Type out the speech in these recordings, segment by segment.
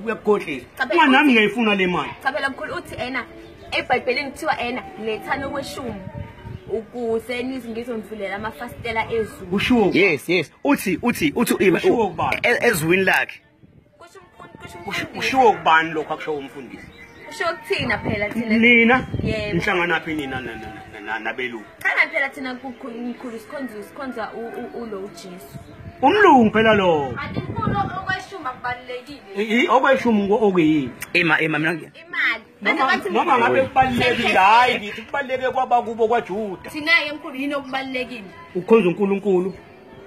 uyakukhohlisa nami ngiyayifuna le mali. Cha phela mkhulu uthi ena eBhayibhelini kuthiwa ena lethana okweshumi ukuze ngizomvulela amafastela ezulu. Ushiwo Yes uthi ezwini lakhe ushiwo kubani lokho akusho umfundisi? Usho kuthina phela thina. Nina Yebo. Nihlanganaphi nina nabelungu? Cha phela thina kukhulu sikhonza uLord Jesu. Umlungu phela lo. Kanti mkhulu okweshumi akubalekile. Okweshumi okuyini? mina Imali. Noma ngabe kubalekile hayi ngithi kubaleke kwabakubo kwaJuda. Thina-ke mkhulu yini okubalekile? Ukhonza uNkulunkulu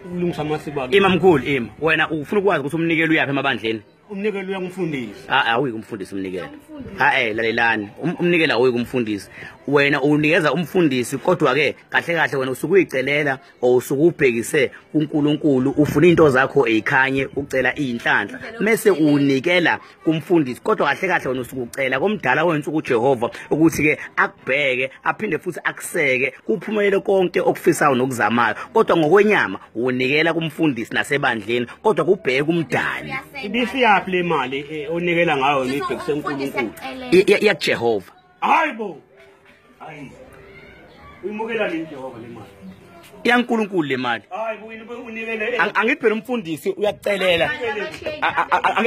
ukulungisa amasiko akhe. mkhulu wena ufuna ukwazi ukuthi umnikelo uyapi emabandleni? Umnikelo uyangifundisa. Awuyi kumfundisi umnikelo. Lalelani umnikelo awuyi kumfundisi. Wena unikeza umfundisi kodwa ke kahle wena usuke uyicelela usuke ubhekise kuNkulunkulu ufuna into zakho ezikhanye ucela izinhlanhla mase unikela kumfundisi kodwa kahle wena usuke ucela komdala wensuku uJehova ukuthi ke akubheke aphinde futhi akuseke kuphumelele konke okufisayo nokuzamayo kodwa ngokwenyama unikela kumfundisi nasebandleni kodwa kubheke umdali. Ibisiyapi le mali onikela ngayo nibhekise uNkulunkulu? yakuJehova. Hayibo. Hayi. Uyimukela nini Jehova le mali? yaNkulunkulu le mali. Hayibo unikele. Angithi phela umfundisi uyakucelela.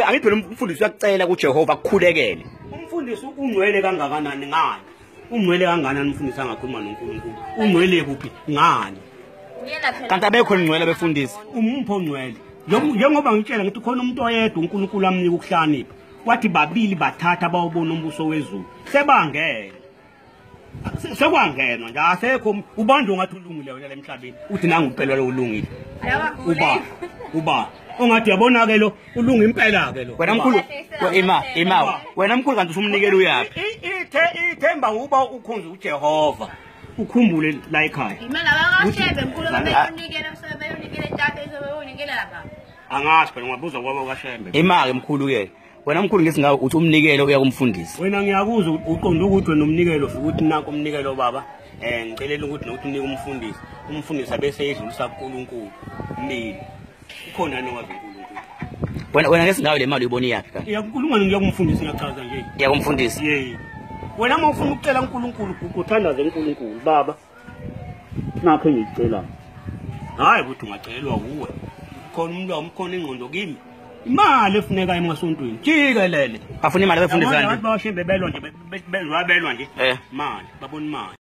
Angithi phela umfundisi uyakucela kuJehova akukhulekele. Umfundisi ungcwele kangakanani ngani? Ungcwele kangakanani umfundisi angakhuluma noNkulunkulu? Ungcwele kuphi ngani? Kanti abekho ingcwele befundisi. Umpho ngcwele. Njengoba ngitshela ngithi khona umuntu oyedwa uNkulunkulu amnika ukuhlakanipha. Kwathi babili bathatha bawubona umbuso wezulu. Sebangena. Sekwangena nje asekho ubanjwe ngathi ulungile wena emhlabeni. Uthi nangu impela lo ulungile. Uba ongathi yabona ke lo ulunga impela ke lo. Wena mkhulu wena mkhulu kanti usumnikela uyapi? Ithemba uba ukhonza uJehova. Ukhumbule la ekhaya. Imali abakashebe mkhulu bayonikela bayonikela itatha izobayonikela lapha. Angazi phela ngabuza kwabo kaShembe. Imali mkhulu ke. Wena mkhulu ngithi ngawe uthi umnikelo uya kumfundisi. Wena ngiyakuza uqonda ukuthi wena umnikelo ukuthi nako umnikelo baba ngicelela ukuthi nokuthi unike umfundisi. Umfundisi abese edlulisa kuNkulunkulu. Mina. Ukhona nokwazi uNkulunkulu. Wena ngithi ngawe le mali uyibona iyaphi kanti? UNkulunkulu ngiyakumfundisa ngiyachaza nje. Ya kumfundisi. Yey. Wena uma ufuna ukucela uNkulunkulu ukuthandaza uNkulunkulu baba. Nakho ngicela. Hayi ukuthi ungacelelwa kuwe. Khona umlomo khona ingqondo kimi. Imali efuneka emasontweni jikelele afuna imali befundisa kanti bashembe belwa nje bezwabelwa nje imali babona imali.